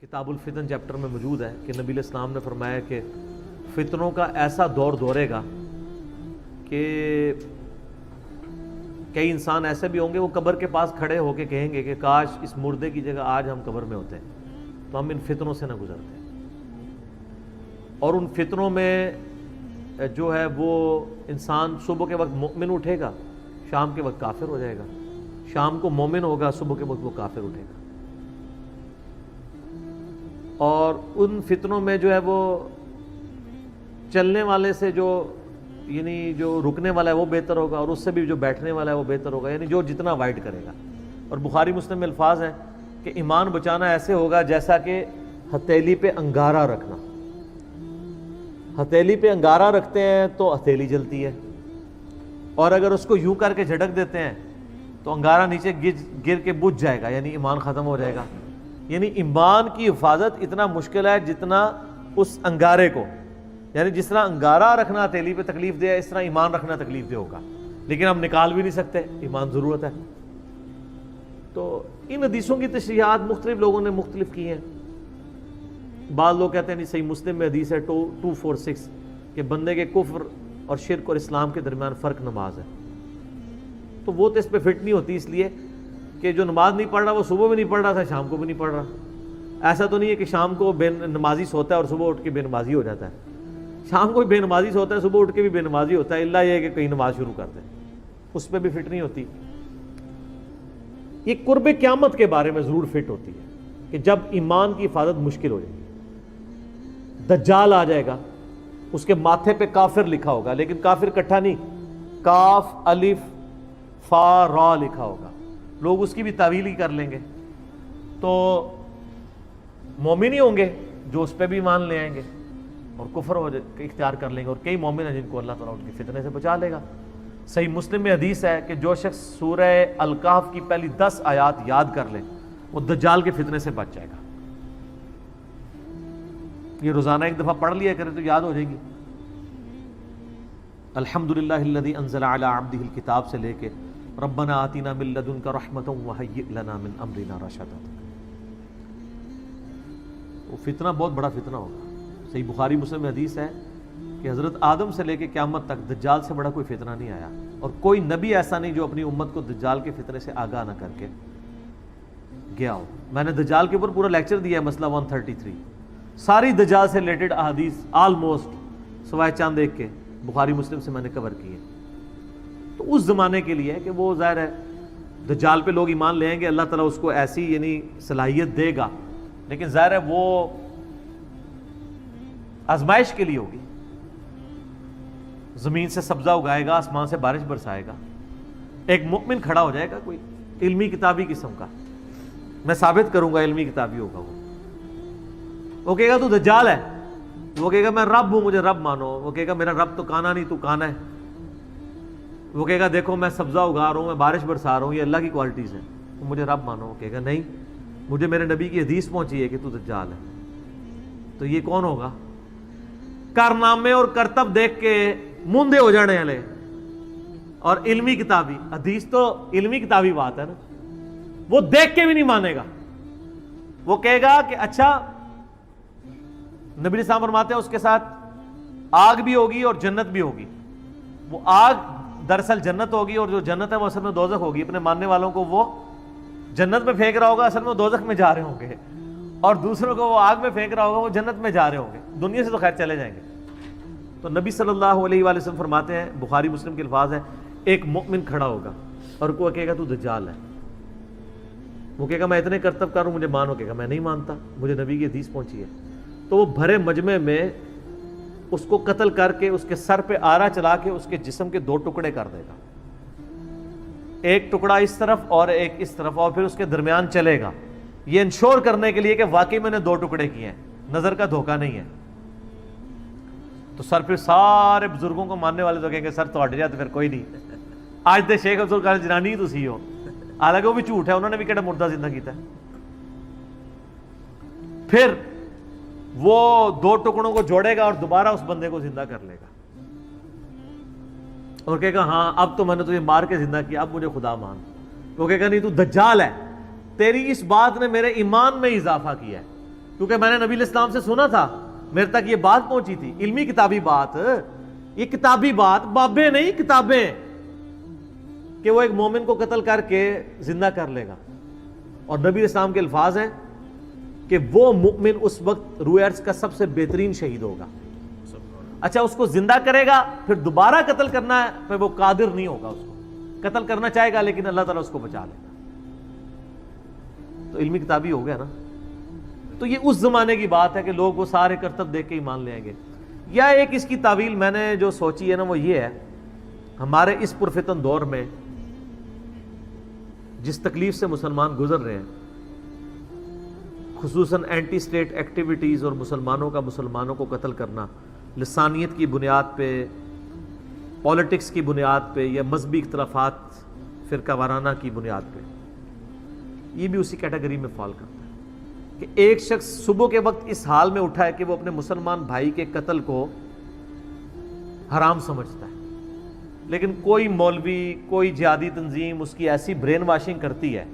کتاب الفتن چیپٹر میں موجود ہے کہ نبی علیہ السلام نے فرمایا کہ فتنوں کا ایسا دور دورے گا کہ کئی انسان ایسے بھی ہوں گے وہ قبر کے پاس کھڑے ہو کے کہیں گے کہ کاش اس مردے کی جگہ آج ہم قبر میں ہوتے ہیں تو ہم ان فتنوں سے نہ گزرتے. اور ان فتنوں میں جو ہے وہ انسان صبح کے وقت مومن اٹھے گا، شام کے وقت کافر ہو جائے گا، شام کو مومن ہوگا، صبح کے وقت وہ کافر اٹھے گا. اور ان فتنوں میں جو ہے وہ چلنے والے سے جو یعنی جو رکنے والا ہے وہ بہتر ہوگا، اور اس سے بھی جو بیٹھنے والا ہے وہ بہتر ہوگا، یعنی جو جتنا وائٹ کرے گا. اور بخاری مسلم میں الفاظ ہیں کہ ایمان بچانا ایسے ہوگا جیسا کہ ہتھیلی پہ انگارہ رکھنا. ہتھیلی پہ انگارہ رکھتے ہیں تو ہتھیلی جلتی ہے، اور اگر اس کو یوں کر کے جھٹک دیتے ہیں تو انگارہ نیچے گر کے بجھ جائے گا، یعنی ایمان ختم ہو جائے گا. یعنی ایمان کی حفاظت اتنا مشکل ہے جتنا اس انگارے کو، یعنی جس طرح انگارہ رکھنا ہتھیلی پہ تکلیف دے اس طرح ایمان رکھنا تکلیف دے ہوگا، لیکن ہم نکال بھی نہیں سکتے، ایمان ضرورت ہے. تو ان حدیثوں کی تشریحات مختلف لوگوں نے مختلف کی ہیں. بعض لوگ کہتے ہیں نہیں، صحیح مسلم میں حدیث ہے 246 کہ بندے کے کفر اور شرک اور اسلام کے درمیان فرق نماز ہے. تو وہ تو اس پہ فٹ نہیں ہوتی، اس لیے کہ جو نماز نہیں پڑھ رہا وہ صبح بھی نہیں پڑھ رہا تھا، شام کو بھی نہیں پڑھ رہا. ایسا تو نہیں ہے کہ شام کو بے نمازی سوتا ہے اور صبح اٹھ کے بے نمازی ہو جاتا ہے. شام کو بھی بے نمازی سوتا ہے، صبح اٹھ کے بھی بے نمازی ہوتا ہے، اللہ یہ ہے کہ کہیں نماز شروع کرتے ہیں، اس پہ بھی فٹ نہیں ہوتی. یہ قرب قیامت کے بارے میں ضرور فٹ ہوتی ہے کہ جب ایمان کی حفاظت مشکل ہو جائے گی. دجال آ جائے گا، اس کے ماتھے پہ کافر لکھا ہوگا، لیکن کافر کٹھا نہیں، کاف الف فا را لکھا ہوگا. لوگ اس کی بھی تعویل ہی کر لیں گے، تو مومن ہی ہوں گے جو اس پہ بھی مان لے آئیں گے اور کفر اختیار کر لیں گے. اور کئی مومن ہیں جن کو اللہ تعالیٰ ان کی فتنے سے بچا لے گا. صحیح مسلم میں حدیث ہے کہ جو شخص سورہ الکہف کی پہلی 10 آیات یاد کر لے وہ دجال کے فتنے سے بچ جائے گا. یہ روزانہ ایک دفعہ پڑھ لیا کرے تو یاد ہو جائے گی. الحمدللہ الذی انزل علی عبدہ الکتاب سے لے کے ربنا آتنا من لدنک رحمۃ وہیئ لنا من امرنا رشدا. وہ فتنہ بہت بڑا فتنہ ہوگا. صحیح بخاری مسلم میں حدیث ہے کہ حضرت آدم سے لے کے قیامت تک دجال سے بڑا کوئی فتنہ نہیں آیا، اور کوئی نبی ایسا نہیں جو اپنی امت کو دجال کے فتنے سے آگاہ نہ کر کے گیا ہو. میں نے دجال کے اوپر پورا لیکچر دیا ہے، مسئلہ 133، ساری دجال سے ریلیٹڈ احادیث آلموسٹ سوائے چاند ایک کے بخاری مسلم سے میں نے کور کی ہے. تو اس زمانے کے لیے کہ وہ ظاہر ہے دجال پہ لوگ ایمان لے آئیں گے، اللہ تعالیٰ اس کو ایسی یعنی صلاحیت دے گا، لیکن ظاہر ہے وہ آزمائش کے لیے ہوگی. زمین سے سبزہ اگائے گا، آسمان سے بارش برسائے گا. ایک مؤمن کھڑا ہو جائے گا کوئی علمی کتابی قسم کا، میں ثابت کروں گا علمی کتابی ہوگا، وہ کہے گا تو دجال ہے، وہ کہے گا میں رب ہوں مجھے رب مانو، وہ کہے گا میرا رب تو کانا نہیں تو کانا ہے، وہ کہے گا دیکھو میں سبزہ اگا رہا ہوں، میں بارش برسا رہا ہوں، یہ اللہ کی کوالٹیز ہیں، تو مجھے رب مانو. وہ کہے گا نہیں، مجھے میرے نبی کی حدیث پہنچی ہے کہ تو دجال ہے. تو یہ کون ہوگا؟ کارنامے اور کرتب دیکھ کے مندے ہو جانے والے اور علمی کتابی. حدیث تو علمی کتابی بات ہے نا، وہ دیکھ کے بھی نہیں مانے گا. وہ کہے گا کہ اچھا نبی صاحب فرماتے ہیں اس کے ساتھ آگ بھی ہوگی اور جنت بھی ہوگی. وہ آگ دراصل جنت ہوگی، اور جو جنت ہے وہ اصل میں دوزخ ہوگی. اپنے ماننے والوں کو وہ جنت میں پھینک رہا ہوگا، اصل میں دوزخ میں جا رہے ہوں گے، اور دوسروں کو وہ آگ میں پھینک رہا ہوگا، وہ جنت میں جا رہے ہوں گے. دنیا سے تو خیر چلے جائیں گے. تو نبی صلی اللہ علیہ وآلہ وسلم فرماتے ہیں، بخاری مسلم کے الفاظ ہیں، ایک مؤمن کھڑا ہوگا اور کوئی کہے گا تو دجال ہے. وہ کہے گا میں اتنے کرتب کر ہوں مجھے مانو، کہے گا میں نہیں مانتا، مجھے نبی کی حدیث پہنچی ہے. تو وہ بھرے مجمع میں اس کو قتل کر کے اس کے سر پہ آرا چلا کے اس کے جسم کے 2 ٹکڑے کر دے گا، ایک ٹکڑا اس طرف اور ایک اس طرف، اور پھر اس کے درمیان چلے گا، یہ انشور کرنے کے لیے کہ واقعی میں نے 2 ٹکڑے کیے ہیں، نظر کا دھوکہ نہیں ہے. تو سر پہ سارے بزرگوں کو ماننے والے تو کہیں گے سر تو ہٹ جائے تو پھر کوئی نہیں، آج تے شیخ افضل خان جنانی ہی تو سی ہو. حالانکہ وہ بھی جھوٹ ہے، انہوں نے بھی کہڑا مردہ زندہ کیتا ہے. پھر وہ 2 ٹکڑوں کو جوڑے گا اور دوبارہ اس بندے کو زندہ کر لے گا اور کہے گا ہاں اب تو میں نے تجھے مار کے زندہ کیا، اب مجھے خدا مان. وہ کہے گا نہیں تو دجال ہے، تیری اس بات نے میرے ایمان میں اضافہ کیا ہے، کیونکہ میں نے نبی علیہ السلام سے سنا تھا، میرے تک یہ بات پہنچی تھی، علمی کتابی بات، یہ کتابی بات، بابیں نہیں کتابیں، کہ وہ ایک مومن کو قتل کر کے زندہ کر لے گا. اور نبی علیہ السلام کے الفاظ ہیں کہ وہ مومن اس وقت روئے ارض کا سب سے بہترین شہید ہوگا. اچھا اس کو زندہ کرے گا، پھر دوبارہ قتل کرنا ہے، پھر وہ قادر نہیں ہوگا، اس کو قتل کرنا چاہے گا لیکن اللہ تعالیٰ اس کو بچا لے گا. تو علمی کتابی ہو گیا نا. تو یہ اس زمانے کی بات ہے کہ لوگ وہ سارے کرتب دیکھ کے ہی مان لیں گے. یا ایک اس کی تعویل میں نے جو سوچی ہے نا وہ یہ ہے، ہمارے اس پرفتن دور میں جس تکلیف سے مسلمان گزر رہے ہیں، خصوصاً اینٹی اسٹیٹ ایکٹیویٹیز اور مسلمانوں کا مسلمانوں کو قتل کرنا لسانیت کی بنیاد پہ، پولیٹکس کی بنیاد پہ، یا مذہبی اختلافات فرقہ وارانہ کی بنیاد پہ، یہ بھی اسی کیٹیگری میں فال کرتا ہے کہ ایک شخص صبح کے وقت اس حال میں اٹھا ہے کہ وہ اپنے مسلمان بھائی کے قتل کو حرام سمجھتا ہے، لیکن کوئی مولوی، کوئی جہادی تنظیم اس کی ایسی برین واشنگ کرتی ہے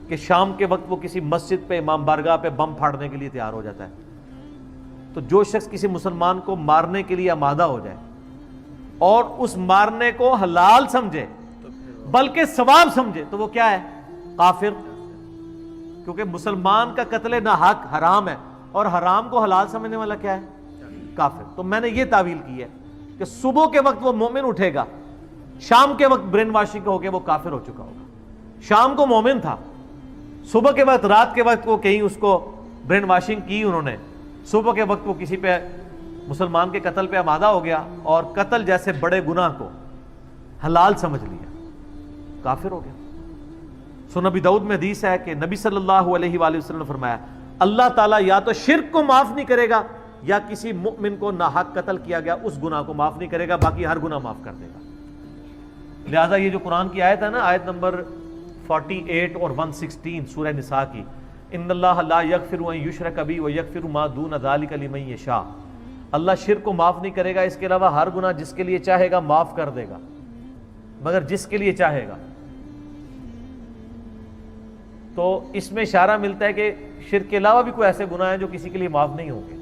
کہ شام کے وقت وہ کسی مسجد پہ، امام بارگاہ پہ بم پھاڑنے کے لیے تیار ہو جاتا ہے. تو جو شخص کسی مسلمان کو مارنے کے لیے آمادہ ہو جائے اور اس مارنے کو حلال سمجھے بلکہ ثواب سمجھے تو وہ کیا ہے؟ کافر. کیونکہ مسلمان کا قتل ناحق حرام ہے، اور حرام کو حلال سمجھنے والا کیا ہے؟ کافر. تو میں نے یہ تعویل کی ہے کہ صبح کے وقت وہ مومن اٹھے گا، شام کے وقت برین واشنگ ہو کے وہ کافر ہو چکا ہوگا. شام کو مومن تھا، صبح کے وقت، رات کے وقت وہ کہیں اس کو برین واشنگ کی انہوں نے، صبح کے وقت وہ کسی پہ مسلمان کے قتل پہ آمادہ ہو گیا اور قتل جیسے بڑے گناہ کو حلال سمجھ لیا، کافر ہو گیا. سو نبی داؤد میں حدیث ہے کہ نبی صلی اللہ علیہ وآلہ وسلم نے فرمایا اللہ تعالیٰ یا تو شرک کو معاف نہیں کرے گا، یا کسی مؤمن کو ناحق قتل کیا گیا اس گناہ کو معاف نہیں کرے گا، باقی ہر گناہ معاف کر دے گا. لہٰذا یہ جو قرآن کی آیت ہے نا، آیت نمبر 48 اور 116 سورہ نساء کی، ان اللہ لا یغفر ان یشرک بہ ویغفر ما دون ذلک لمن یشاء، اللہ شرک کو معاف نہیں کرے گا، اس کے علاوہ ہر گناہ جس کے لیے چاہے گا معاف کر دے گا، مگر جس کے لیے چاہے گا. تو اس میں اشارہ ملتا ہے کہ شرک کے علاوہ بھی کوئی ایسے گناہ ہیں جو کسی کے لیے معاف نہیں ہوں گے،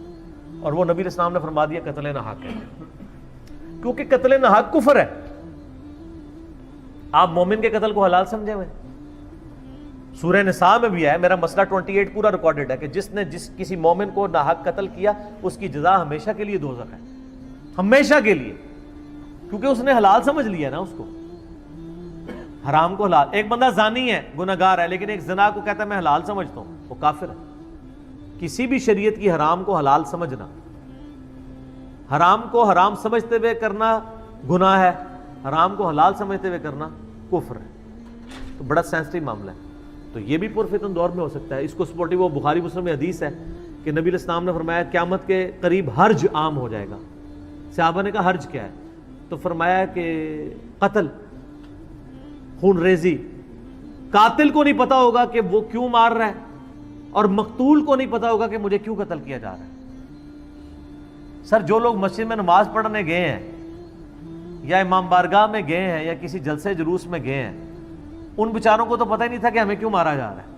اور وہ نبی علیہ السلام نے فرما دیا قتل ناحق ہے، کیونکہ قتل ناحق کفر ہے. آپ مومن کے قتل کو حلال سمجھے ہوئے. سورہ نساء میں بھی ہے، میرا مسئلہ 28 پورا ریکارڈڈ ہے کہ جس نے کسی مومن کو ناحق قتل کیا اس کی جزا ہمیشہ کے لیے دوزخ ہے، ہمیشہ کے لیے، کیونکہ اس نے حلال سمجھ لیا نا اس کو، حرام کو حلال. ایک بندہ زانی ہے، گناہگار ہے، لیکن ایک زنا کو کہتا ہے میں حلال سمجھتا ہوں، وہ کافر ہے. کسی بھی شریعت کی حرام کو حلال سمجھنا، حرام کو حرام سمجھتے ہوئے کرنا گناہ ہے، حرام کو حلال سمجھتے ہوئے کرنا کفر ہے. تو بڑا سینسٹیو معاملہ ہے. تو یہ بھی پرفتن دور میں ہو سکتا ہے. اس کو سپورٹیو وہ بخاری مسلم میں حدیث ہے کہ نبی علیہ السلام نے فرمایا قیامت کے قریب حرج عام ہو جائے گا. صحابہ نے کہا حرج کیا ہے؟ تو فرمایا کہ قتل، خون ریزی. قاتل کو نہیں پتا ہوگا کہ وہ کیوں مار رہا ہے، اور مقتول کو نہیں پتا ہوگا کہ مجھے کیوں قتل کیا جا رہا ہے. سر جو لوگ مسجد میں نماز پڑھنے گئے ہیں یا امام بارگاہ میں گئے ہیں یا کسی جلسے جلوس میں گئے ہیں، ان بیچاروں کو تو پتہ ہی نہیں تھا کہ ہمیں کیوں مارا جا رہا ہے.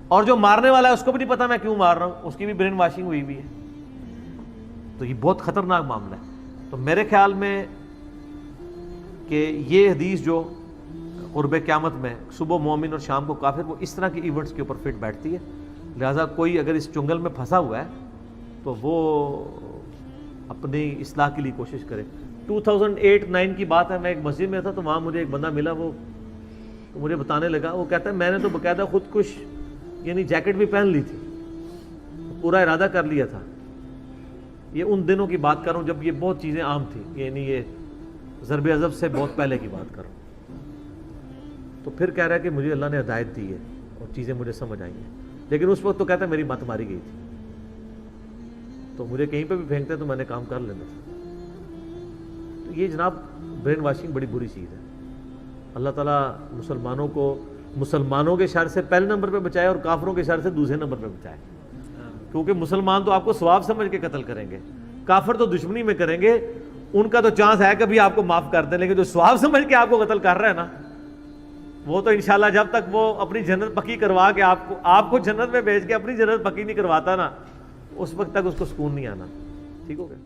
اور جو مارنے والا ہے اس کو بھی نہیں پتا میں کیوں مار رہا ہوں، اس کی بھی برین واشنگ ہوئی بھی ہے. تو یہ بہت خطرناک معاملہ ہے. تو میرے خیال میں کہ یہ حدیث جو قرب قیامت میں صبح مومن اور شام کو کافر، وہ اس طرح کی ایونٹس کے اوپر فٹ بیٹھتی ہے. لہٰذا کوئی اگر اس چنگل میں پھنسا ہوا ہے تو وہ اپنی اصلاح کے لیے کوشش کرے. 2008-9 کی بات ہے، میں ایک مسجد میں تھا تو وہاں مجھے ایک بندہ ملا، وہ مجھے بتانے لگا، وہ کہتا ہے میں نے تو باقاعدہ خودکش یعنی جیکٹ بھی پہن لی تھی، پورا ارادہ کر لیا تھا. یہ ان دنوں کی بات کر رہا ہوں جب یہ بہت چیزیں عام تھیں، یعنی یہ ضرب عضب سے بہت پہلے کی بات کر رہا ہوں. تو پھر کہہ رہا ہے کہ مجھے اللہ نے ہدایت دی ہے اور چیزیں مجھے سمجھ آئی ہیں، لیکن اس وقت تو کہتا ہے میری مت ماری گئی تھی، تو مجھے کہیں پہ بھی پھینکتے تو میں نے کام کر لینا تھا. تو یہ جناب برین واشنگ بڑی بری چیز ہے. اللہ تعالیٰ مسلمانوں کو مسلمانوں کے شر سے پہلے نمبر پہ بچائے اور کافروں کے شر سے دوسرے نمبر پہ بچائے. کیونکہ مسلمان تو آپ کو ثواب سمجھ کے قتل کریں گے، کافر تو دشمنی میں کریں گے. ان کا تو چانس ہے کبھی آپ کو معاف کر دیں، لیکن جو ثواب سمجھ کے آپ کو قتل کر رہا ہے نا وہ تو انشاءاللہ جب تک وہ اپنی جنت پکی کروا کے آپ کو جنت میں بھیج کے اپنی جنت پکی نہیں کرواتا نا، اس وقت تک اس کو سکون نہیں آنا. ٹھیک ہو گیا.